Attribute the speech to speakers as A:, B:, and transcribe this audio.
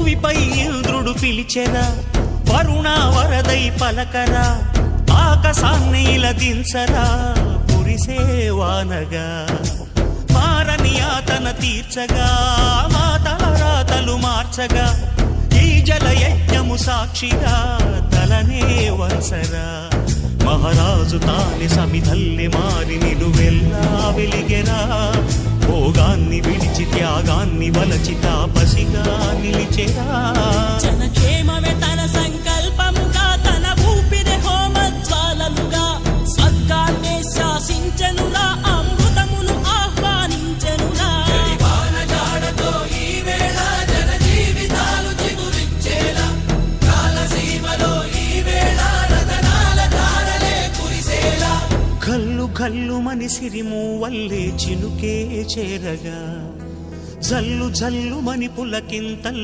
A: భూమిపై ఇంద్రుడు పిలిచెరా, వరుణ వరదై పలకరా, ఆకాశాన్ని ఇలదించరా కురిసేవానగా. మారని ఆతన తీర్చగా, మాతల రాతలు మార్చగా, ఈ జల యజ్ఞము సాక్షిగా తలనే వంచరా. మహారాజు తాని సమిధల్లి మారి నిలువెల్లా వెలిగెరా, భోగాన్ని విడిచి త్యాగాన్ని వలచి తాపసిగా నిలిచెరా.
B: జనక్షేమమే తన సంకల్పముగా, తన ఊపిరి హోమజ్వాలలుగా, స్వర్గాన్నే శాసించెనురా, అమృతమును ఆహ్వానించెనురా. కల్లు కల్లు మని సిరిము వల్లే చినుకే చేరగా, జల్లు జల్లు మని పులకింతల్